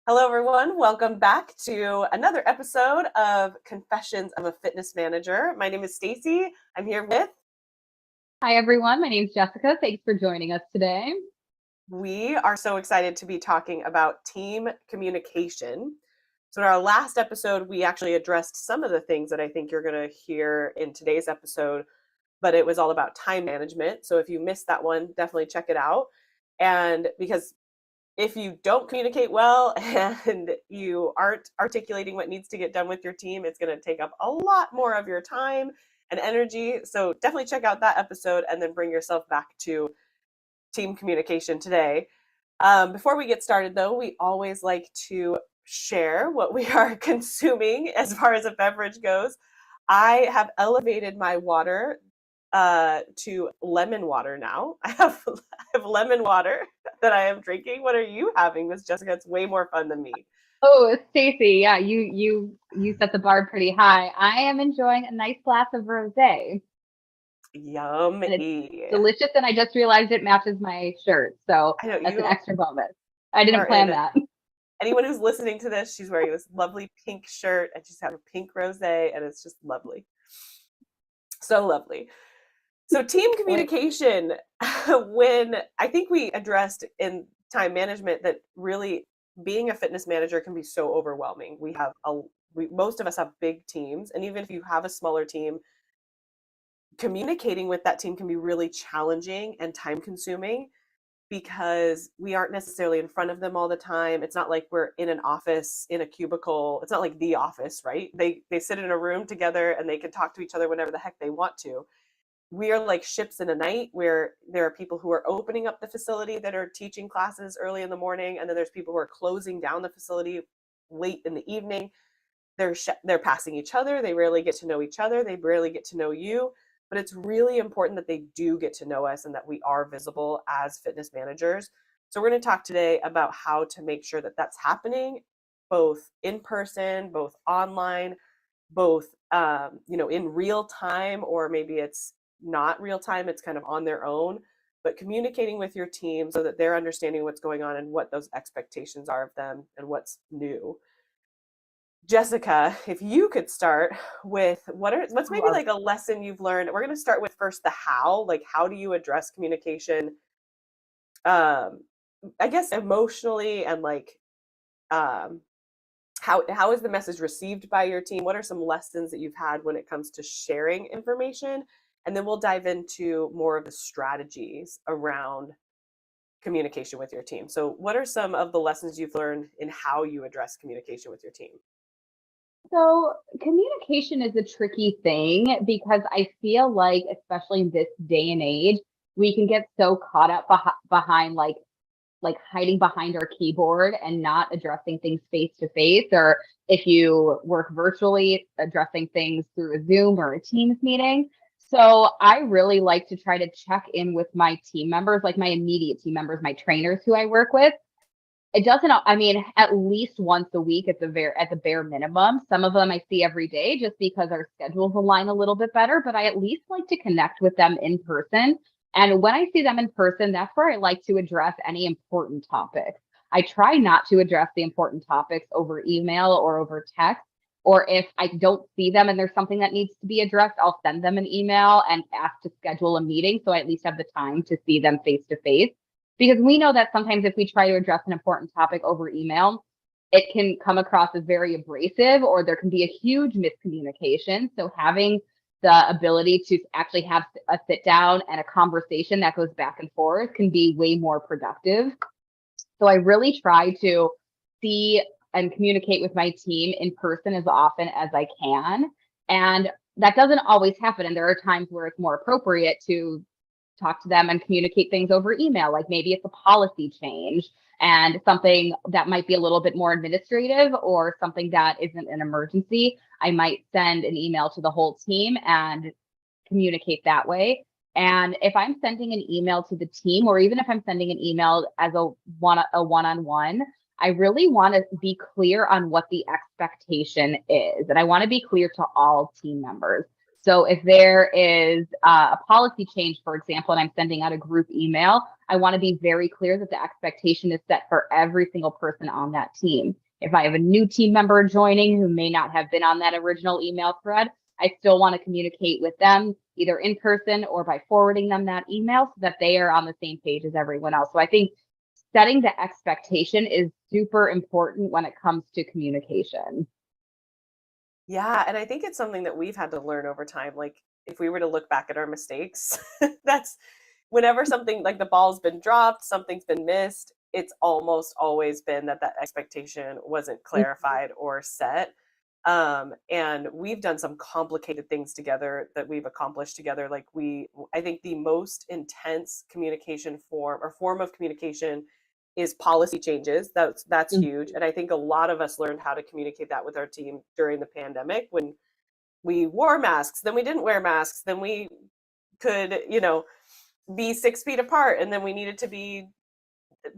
Hello, everyone. Welcome back to another episode of Confessions of a Fitness Manager. My name is Staci. I'm here with. Hi, everyone. My name is Jessica. Thanks for joining us today. We are so excited to be talking about team communication. So, in our last episode, we actually addressed some of the things that I think you're going to hear in today's episode, but it was all about time management. So, if you missed that one, definitely check it out. And because if you don't communicate well and you aren't articulating what needs to get done with your team, it's going to take up a lot more of your time and energy. So definitely check out that episode and then bring yourself back to team communication today. Before we get started, though, we always like to share what we are consuming as far as a beverage goes. I have elevated my water to lemon water now. I have lemon water that I am drinking. What are you having, Miss Jessica? It's way more fun than me. Oh, Stacy, yeah, you set the bar pretty high. I am enjoying a nice glass of rosé, and it's Yummy. delicious. And I just realized it matches my shirt, so I know that's an you extra bonus. I you didn't are plan in. that. Anyone who's listening to this, she's wearing this lovely pink shirt and she's got a pink rosé, and it's just lovely. So lovely. So team Like, communication, when I think we addressed in time management that really being a fitness manager can be so overwhelming. Most of us have big teams, and even if you have a smaller team, communicating with that team can be really challenging and time consuming because we aren't necessarily in front of them all the time. It's not like we're in an office in a cubicle. It's not like the office, right? They sit in a room together and they can talk to each other whenever the heck they want to. We are like ships in a night where there are people who are opening up the facility that are teaching classes early in the morning, and then there's people who are closing down the facility late in the evening. They're passing each other. They rarely get to know each other. They rarely get to know you. But it's really important that they do get to know us and that we are visible as fitness managers. So we're going to talk today about how to make sure that that's happening, both in person, both online, both in real time, or maybe it's not real time, it's kind of on their own, but communicating with your team so that they're understanding what's going on and what those expectations are of them and what's new. Jessica, if you could start with what's maybe love like a lesson you've learned. We're going to start with first the how, like how do you address communication, um I guess emotionally, and like um how is the message received by your team? What are some lessons that you've had when it comes to sharing information? And then we'll dive into more of the strategies around communication with your team. So what are some of the lessons you've learned in how you address communication with your team? So communication is a tricky thing because I feel like, especially in this day and age, we can get so caught up behind like hiding behind our keyboard and not addressing things face to face, or if you work virtually, addressing things through a Zoom or a Teams meeting. So I really like to try to check in with my team members, like my immediate team members, my trainers who I work with. It doesn't, I mean, at least once a week at the bare minimum. Some of them I see every day just because our schedules align a little bit better, but I at least like to connect with them in person. And when I see them in person, that's where I like to address any important topics. I try not to address the important topics over email or over text. Or if I don't see them and there's something that needs to be addressed, I'll send them an email and ask to schedule a meeting so I at least have the time to see them face to face, because we know that sometimes if we try to address an important topic over email, it can come across as very abrasive, or there can be a huge miscommunication. So having the ability to actually have a sit down and a conversation that goes back and forth can be way more productive. So I really try to see and communicate with my team in person as often as I can. And that doesn't always happen. And there are times where it's more appropriate to talk to them and communicate things over email. Like maybe it's a policy change and something that might be a little bit more administrative, or something that isn't an emergency. I might send an email to the whole team and communicate that way. And if I'm sending an email to the team, or even if I'm sending an email as a one-on-one, I really want to be clear on what the expectation is. And I want to be clear to all team members. So if there is a policy change, for example, and I'm sending out a group email, I want to be very clear that the expectation is set for every single person on that team. If I have a new team member joining who may not have been on that original email thread, I still want to communicate with them either in person or by forwarding them that email so that they are on the same page as everyone else. So I think setting the expectation is super important when it comes to communication. Yeah, and I think it's something that we've had to learn over time. Like, if we were to look back at our mistakes, that's whenever something like the ball's been dropped, something's been missed, it's almost always been that that expectation wasn't clarified or set. And we've done some complicated things together that we've accomplished together. Like I think the most intense communication form of communication is policy changes. That's huge. And I think a lot of us learned how to communicate that with our team during the pandemic when we wore masks, then we didn't wear masks, then we could, be 6 feet apart, and then we needed to be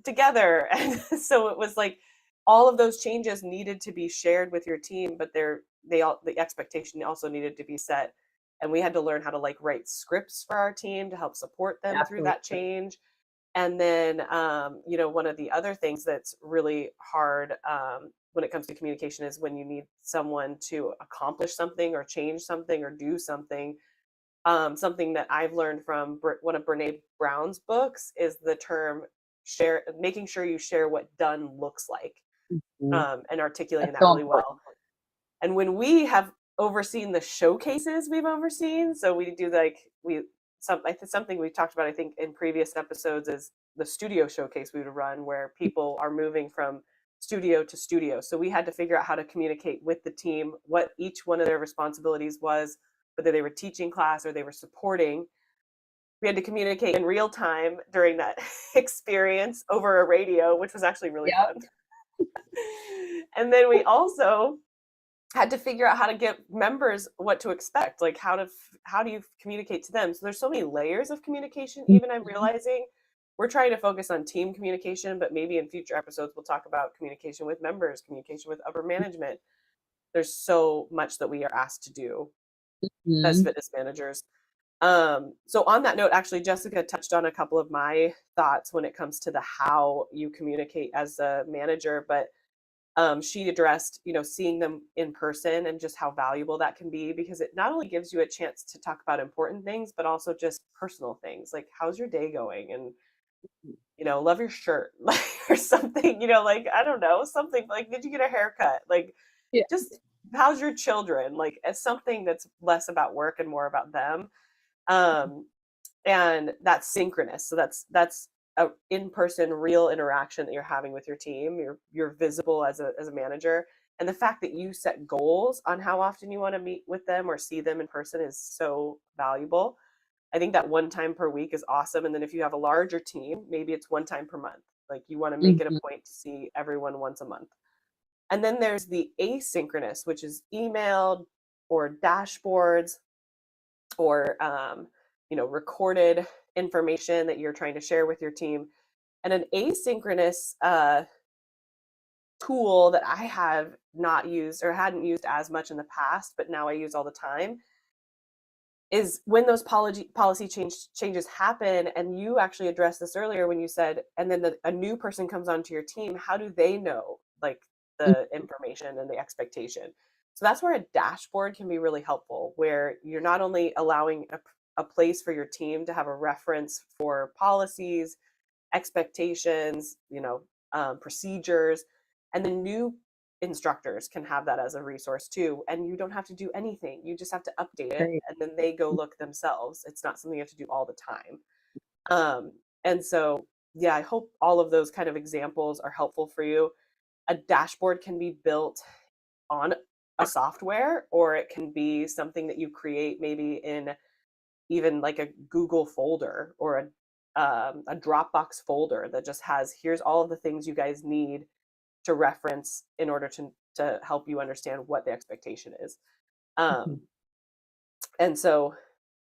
together. And so it was like all of those changes needed to be shared with your team, but the expectation also needed to be set. And we had to learn how to like write scripts for our team to help support them through that Absolutely. change. And then, one of the other things that's really hard when it comes to communication is when you need someone to accomplish something or change something or do something. Something that I've learned from one of Brene Brown's books is the term share, making sure you share what done looks like, Mhm. and articulating That's that so really important. well. And when we have overseen the showcases we've overseen, so we do like something we've talked about I think in previous episodes is the studio showcase we would run where people are moving from studio to studio. So we had to figure out how to communicate with the team what each one of their responsibilities was, whether they were teaching class or they were supporting. We had to communicate in real time during that experience over a radio, which was actually really Yep. fun. And then we also had to figure out how to get members what to expect, like how do you communicate to them. So there's so many layers of communication. Even I'm Mhm. realizing we're trying to focus on team communication, but maybe in future episodes we'll talk about communication with members, communication with upper management. There's so much that we are asked to do as Mhm. fitness managers. So on that note, actually, Jessica touched on a couple of my thoughts when it comes to the how you communicate as a manager, but she addressed, seeing them in person and just how valuable that can be because it not only gives you a chance to talk about important things, but also just personal things like how's your day going and love your shirt like or something, like I don't know, something like did you get a haircut? Like Yeah. just how's your children? Like as something that's less about work and more about them. Um, and that's synchronous. So that's a in-person real interaction that you're having with your team. You're visible as a manager. And the fact that you set goals on how often you want to meet with them or see them in person is so valuable. I think that one time per week is awesome. And then if you have a larger team, maybe it's one time per month. Like you want to make it a Mhm. point to see everyone once a month. And then there's the asynchronous, which is emailed or dashboards or recorded information that you're trying to share with your team. And an asynchronous tool that I have not used or hadn't used as much in the past, but now I use all the time is when those policy changes happen. And you actually addressed this earlier when you said, and then a new person comes onto your team, how do they know like the information and the expectation? So that's where a dashboard can be really helpful, where you're not only allowing a place for your team to have a reference for policies, expectations, procedures, and the new instructors can have that as a resource too. And you don't have to do anything. You just have to update it Great. and then they go look themselves. It's not something you have to do all the time. And so, yeah, I hope all of those kind of examples are helpful for you. A dashboard can be built on a software, or it can be something that you create maybe in even like a Google folder or a Dropbox folder that just has here's all of the things you guys need to reference in order to help you understand what the expectation is. Mhm. Um, and so,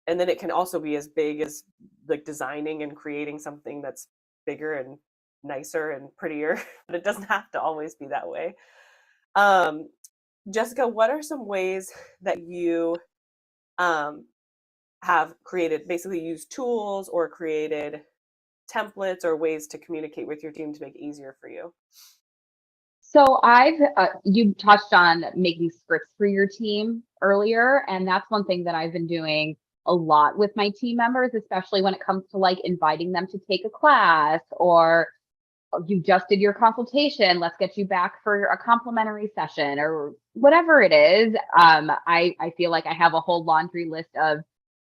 and then it can also be as big as like designing and creating something that's bigger and nicer and prettier, but it doesn't have to always be that way. Um, Jessica, what are some ways that you um, have created, basically used tools or created templates or ways to communicate with your team to make it easier for you? So you touched on making scripts for your team earlier, and that's one thing that I've been doing a lot with my team members, especially when it comes to like inviting them to take a class, or you just did your consultation, let's get you back for a complimentary session, or whatever it is. I feel like I have a whole laundry list of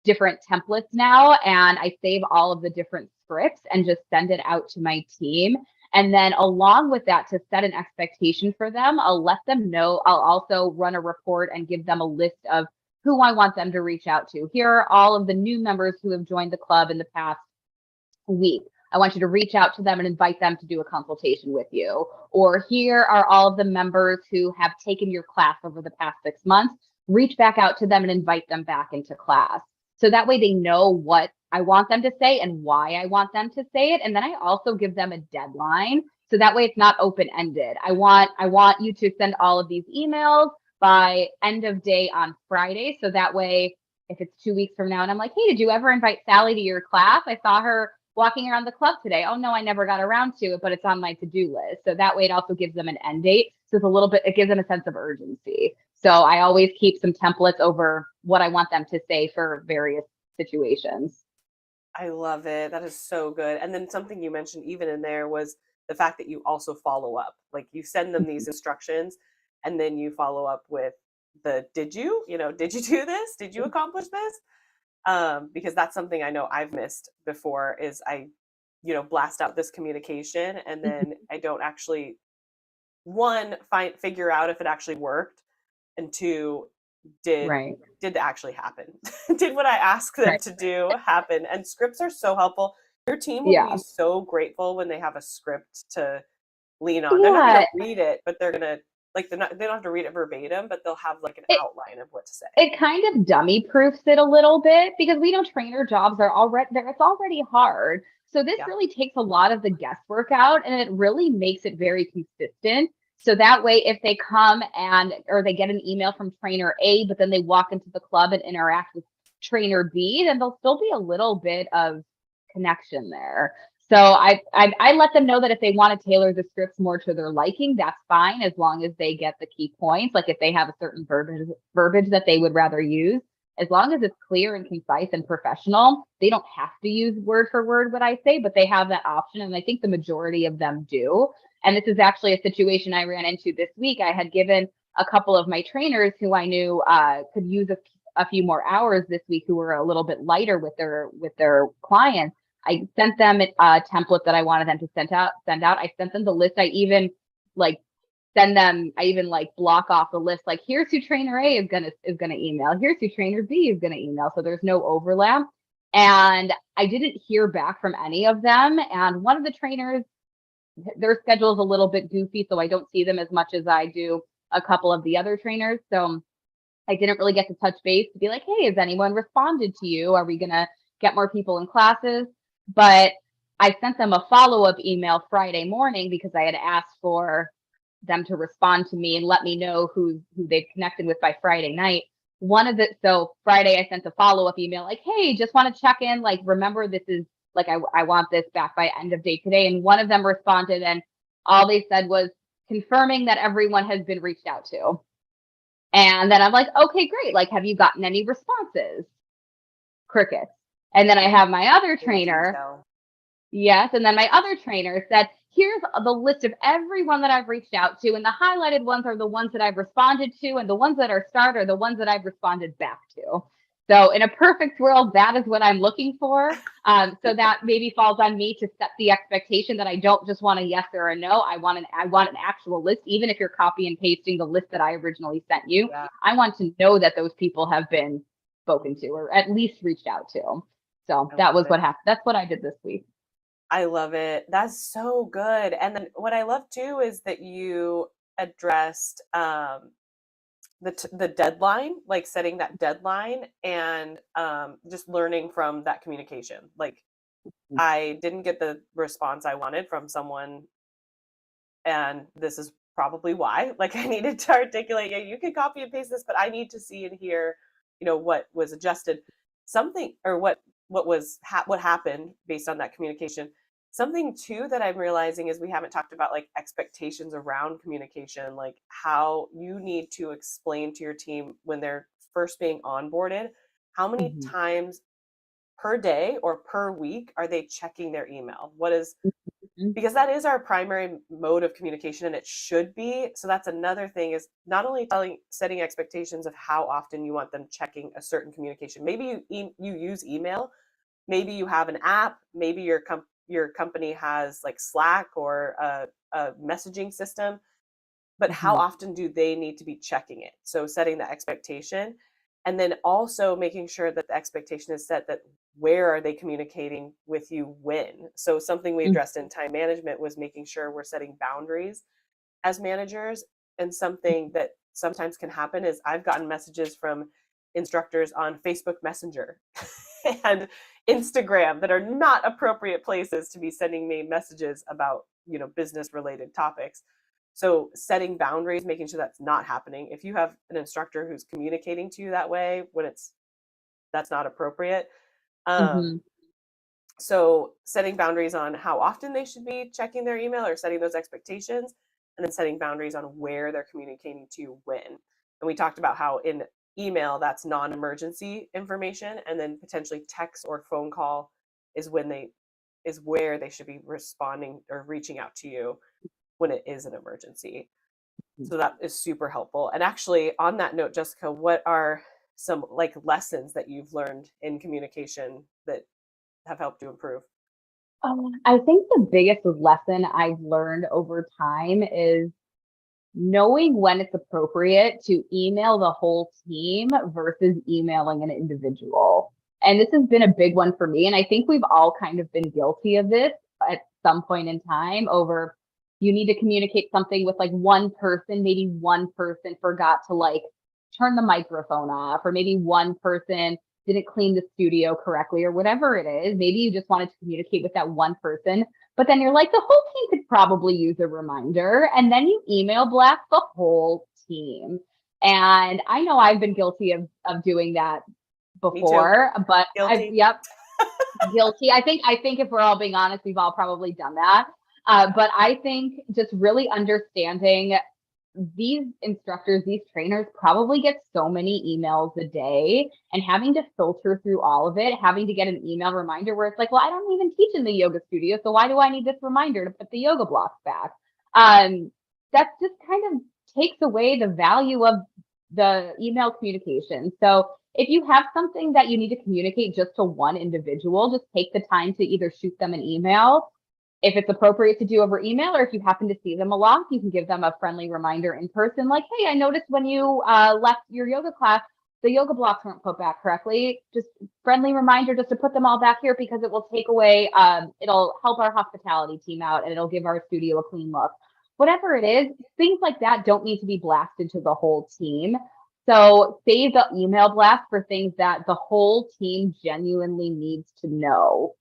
different templates now, and I save all of the different scripts and just send it out to my team. And then along with that, to set an expectation for them, I'll let them know. I'll also run a report and give them a list of who I want them to reach out to. Here are all of the new members who have joined the club in the past week. I want you to reach out to them and invite them to do a consultation with you. Or here are all of the members who have taken your class over the past 6 months. Reach back out to them and invite them back into class. So that way they know what I want them to say and why I want them to say it. And then I also give them a deadline. So that way it's not open-ended. I want you to send all of these emails by end of day on Friday. So that way, if it's 2 weeks from now and I'm like, hey, did you ever invite Sally to your class? I saw her walking around the club today. Oh no, I never got around to it, but it's on my to-do list. So that way it also gives them an end date. So it's a little bit, it gives them a sense of urgency. So I always keep some templates over what I want them to say for various situations. I love it. That is so good. And then something you mentioned even in there was the fact that you also follow up. Like you send them these instructions and then you follow up with the did you, did you do this? Did you accomplish this? Because that's something I know I've missed before is I, blast out this communication and then I don't actually, one, figure out if it actually worked, and two, did Right. did it actually happen? Did what I asked them Right. to do happen? And scripts are so helpful. Your team will be Yeah. so grateful when they have a script to lean on. They're not going Yeah. to read it, but they're going to they don't have to read it verbatim, but they'll have like an It outline of what to say. it kind of dummy proofs it a little bit because we know trainer jobs are already there. It's already hard. So this Yeah. really takes a lot of the guesswork out and it really makes it very consistent. So that way, if they come or they get an email from trainer A, but then they walk into the club and interact with trainer B, then there'll still be a little bit of connection there. So I let them know that if they want to tailor the scripts more to their liking, that's fine as long as they get the key points. Like if they have a certain verbiage that they would rather use, as long as it's clear and concise and professional, they don't have to use word for word what I say, but they have that option. And I think the majority of them do. And this is actually a situation I ran into this week. I had given a couple of my trainers who I knew could use a few more hours this week, who were a little bit lighter with their clients. I sent them a template that I wanted them to send out. I sent them the list. I even block off the list. Like, here's who trainer A is gonna email. Here's who trainer B is gonna email. So there's no overlap. And I didn't hear back from any of them. And one of the trainers, their schedule is a little bit goofy, so I don't see them as much as I do a couple of the other trainers. So I didn't really get to touch base to be like, hey, has anyone responded to you? Are we gonna get more people in classes? But I sent them a follow-up email Friday morning because I had asked for them to respond to me and let me know who they've connected with by Friday night. So Friday I sent a follow-up email like, hey, just want to check in. Like, remember, this is like, I want this back by end of day today. And one of them responded and all they said was confirming that everyone has been reached out to. And then I'm like, okay, great. Like, have you gotten any responses? Crickets. And then I have my other trainer. Yes. And then my other trainer said, here's the list of everyone that I've reached out to. And the highlighted ones are the ones that I've responded to. And the ones that are starred are the ones that I've responded back to. So in a perfect world, that is what I'm looking for. So that maybe falls on me to set the expectation that I don't just want a yes or a no. I want an actual list. Even if you're copy and pasting the list that I originally sent you, Yeah. I want to know that those people have been spoken to or at least reached out to. So that was what happened. That's what I did this week. I love it. That's so good. And then what I love too is that you addressed the deadline, like setting that deadline and just learning from that communication. Like, I didn't get the response I wanted from someone, and this is probably why. Like, I needed to articulate, yeah, you can copy and paste this, but I need to see and hear what was adjusted, something, or what happened based on that communication. Something too that I'm realizing is we haven't talked about like expectations around communication, like how you need to explain to your team when they're first being onboarded, how many Mhm. times per day or per week are they checking their email? What is, Mhm. because that is our primary mode of communication and it should be. So that's another thing, is not only setting expectations of how often you want them checking a certain communication. Maybe you use email, maybe you have an app, maybe your company has like Slack or a messaging system, but how Mhm. often do they need to be checking it? So setting the expectation, and then also making sure that the expectation is set that where are they communicating with you when. So something we Mhm. addressed in time management was making sure we're setting boundaries as managers. And something that sometimes can happen is I've gotten messages from instructors on Facebook Messenger and Instagram that are not appropriate places to be sending me messages about, business related topics. So setting boundaries, making sure that's not happening. If you have an instructor who's communicating to you that way when that's not appropriate. Um, Mhm. so setting boundaries on how often they should be checking their email or setting those expectations, and then setting boundaries on where they're communicating to when. And we talked about how in email that's non-emergency information, and then potentially text or phone call is where they should be responding or reaching out to you when it is an emergency. So that is super helpful. And actually, on that note, Jessica, what are some like lessons that you've learned in communication that have helped you improve? I think the biggest lesson I've learned over time is knowing when it's appropriate to email the whole team versus emailing an individual. And this has been a big one for me. And I think we've all kind of been guilty of this at some point in time. Over you need to communicate something with like one person, maybe one person forgot to like turn the microphone off, or maybe one person didn't clean the studio correctly, or whatever it is. Maybe you just wanted to communicate with that one person, but then you're like, the whole team could probably use a reminder. And then you email blast the whole team. And I know I've been guilty of doing that Me too. before, but Guilty. yep, guilty. I think if we're all being honest, we've all probably done that. But I think just really understanding these instructors, these trainers probably get so many emails a day, and having to filter through all of it, having to get an email reminder where it's like, well, I don't even teach in the yoga studio, so why do I need this reminder to put the yoga blocks back? Um, that just kind of takes away the value of the email communication. So if you have something that you need to communicate just to one individual, just take the time to either shoot them an email if it's appropriate to do over email, or if you happen to see them a lot, you can give them a friendly reminder in person, like, hey, I noticed when you left your yoga class, the yoga blocks weren't put back correctly. Just friendly reminder just to put them all back here, because it will take away, it'll help our hospitality team out, and it'll give our studio a clean look. Whatever it is, things like that don't need to be blasted to the whole team. So save the email blast for things that the whole team genuinely needs to know.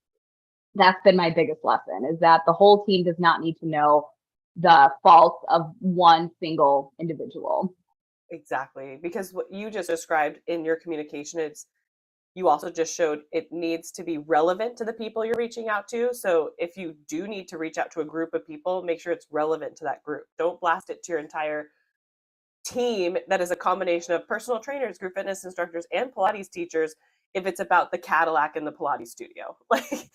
That's been my biggest lesson, is that the whole team does not need to know the faults of one single individual. Exactly. Because what you just described in your communication, you also just showed it needs to be relevant to the people you're reaching out to. So if you do need to reach out to a group of people, make sure it's relevant to that group. Don't blast it to your entire team that is a combination of personal trainers, group fitness instructors, and Pilates teachers if it's about the Cadillac in the Pilates studio. Like,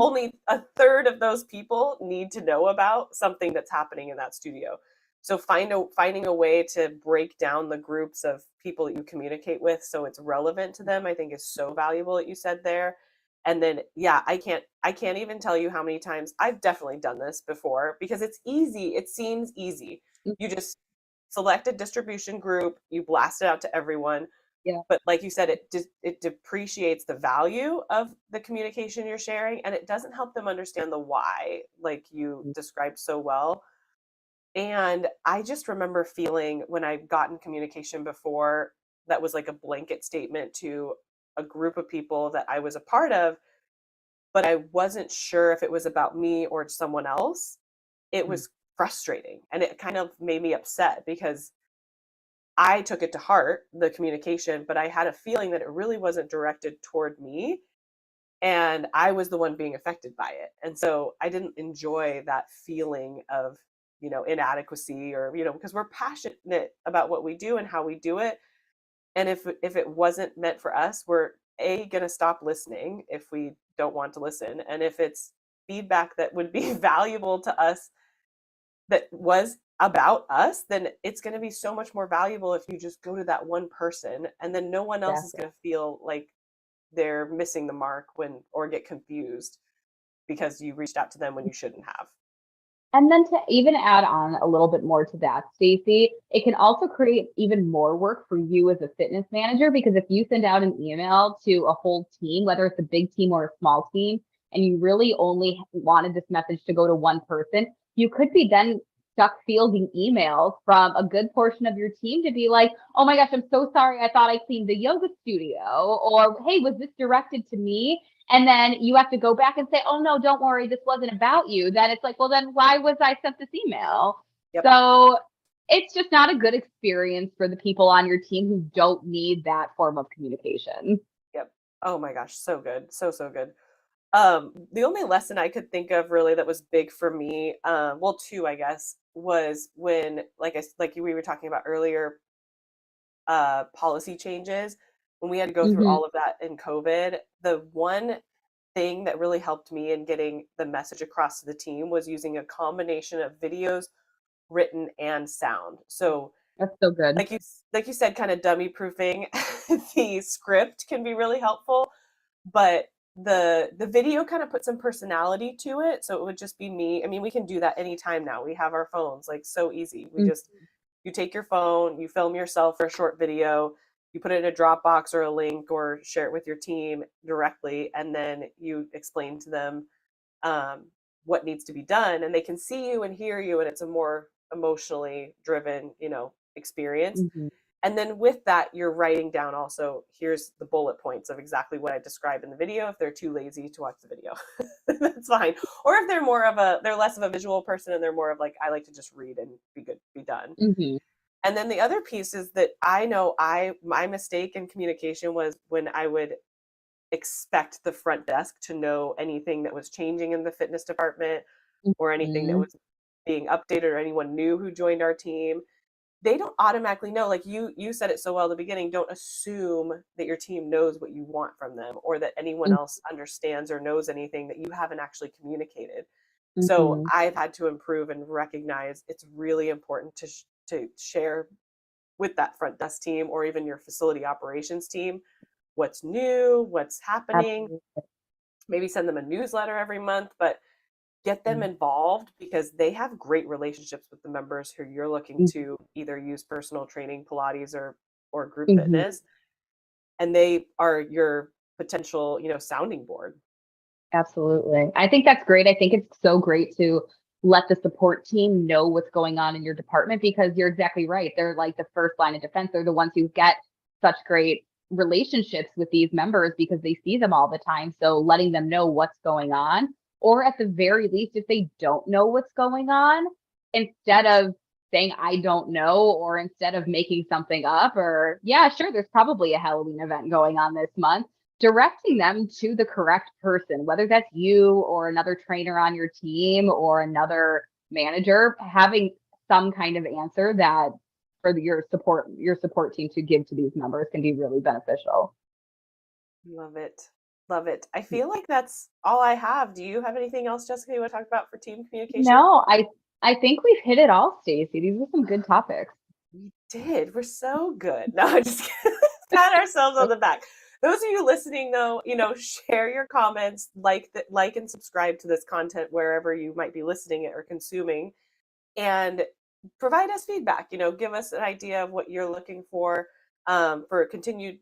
only a third of those people need to know about something that's happening in that studio. So finding a way to break down the groups of people that you communicate with so it's relevant to them, I think is so valuable that you said there. And then yeah, I can't even tell you how many times I've definitely done this before, because it's easy. It seems easy. You just select a distribution group, you blast it out to everyone. Yeah. But like you said, it depreciates the value of the communication you're sharing, and it doesn't help them understand the why, like you described so well. And I just remember feeling when I've gotten communication before that was like a blanket statement to a group of people that I was a part of, but I wasn't sure if it was about me or someone else. It was frustrating, and it kind of made me upset because I took it to heart, the communication, but I had a feeling that it really wasn't directed toward me. And I was the one being affected by it. And so I didn't enjoy that feeling of, inadequacy, or, because we're passionate about what we do and how we do it. And if it wasn't meant for us, we're going to stop listening if we don't want to listen. And if it's feedback that would be valuable to us, that was about us, then it's going to be so much more valuable if you just go to that one person, and then no one else is Exactly. going to feel like they're missing the mark or get confused because you reached out to them when you shouldn't have. And then to even add on a little bit more to that, Stacy, it can also create even more work for you as a fitness manager, because if you send out an email to a whole team, whether it's a big team or a small team, and you really only wanted this message to go to one person, you could be then stuck fielding emails from a good portion of your team to be like, oh my gosh, I'm so sorry. I thought I cleaned the yoga studio. Or, hey, was this directed to me? And then you have to go back and say, oh no, don't worry, this wasn't about you. Then it's like, well, then why was I sent this email? Yep. So it's just not a good experience for the people on your team who don't need that form of communication. Yep. Oh my gosh, so good. So good. The only lesson I could think of really that was big for me, well, two, I guess, was when, like we were talking about earlier, policy changes, when we had to go through Mm-hmm. all of that in COVID. The one thing that really helped me in getting the message across to the team was using a combination of videos, written, and sound. So That's so good. like you said, kind of dummy proofing the script can be really helpful, but the video kind of put some personality to it. So it would just be me. I mean, we can do that anytime now. We have our phones, like, so easy. We just Mm-hmm. You take your phone, you film yourself for a short video, you put it in a Dropbox or a link, or share it with your team directly, and then you explain to them um, what needs to be done, and they can see you and hear you, and it's a more emotionally driven, experience. Mm-hmm. And then with that, you're writing down also, here's the bullet points of exactly what I described in the video. If they're too lazy to watch the video, that's fine. Or if they're less of a visual person and they're more of like, I like to just read and be done. Mm-hmm. And then the other piece is that I know my mistake in communication was when I would expect the front desk to know anything that was changing in the fitness department, or anything that Mm-hmm. was being updated, or anyone new who joined our team. They don't automatically know. Like you said it so well at the beginning, don't assume that your team knows what you want from them, or that anyone else understands or knows anything that you haven't actually communicated. So Mm-hmm. I've had to improve and recognize it's really important to share with that front desk team, or even your facility operations team, what's new, what's happening. Absolutely. Maybe send them a newsletter every month, but get them involved, because they have great relationships with the members who you're looking to either use personal training, Pilates, or group Mm-hmm. fitness, and they are your potential, sounding board. Absolutely. I think that's great. I think it's so great to let the support team know what's going on in your department, because you're exactly right. They're like the first line of defense. They're the ones who get such great relationships with these members because they see them all the time. So letting them know what's going on, or at the very least, if they don't know what's going on, instead of saying, I don't know, or instead of making something up, or, yeah, sure, there's probably a Halloween event going on this month, directing them to the correct person, whether that's you or another trainer on your team or another manager, having some kind of answer that for your support team to give to these members can be really beneficial. Love it. Love it. I feel like that's all I have. Do you have anything else, Jessica, you want to talk about for team communication? No, I think we've hit it all, Stacey. These are some good topics. We did. We're so good. No, I'm just kidding. Pat ourselves on the back. Those of you listening, though, share your comments, like and subscribe to this content wherever you might be listening it or consuming, and provide us feedback. Give us an idea of what you're looking for continued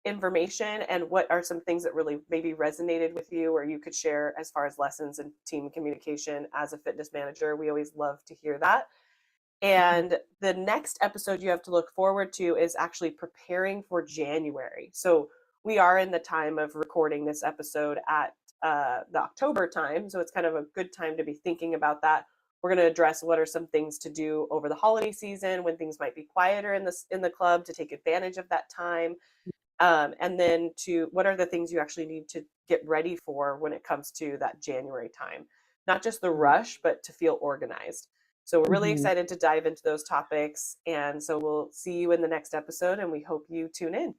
information, and what are some things that really maybe resonated with you, or you could share as far as lessons in team communication as a fitness manager. We always love to hear that. And the next episode you have to look forward to is actually preparing for January. So we are in the time of recording this episode at the October time. So it's kind of a good time to be thinking about that. we're going to address what are some things to do over the holiday season when things might be quieter in the club to take advantage of that time. And then to what are the things you actually need to get ready for when it comes to that January time, not just the rush, but to feel organized. So we're really Mhm. excited to dive into those topics. And so we'll see you in the next episode, and we hope you tune in.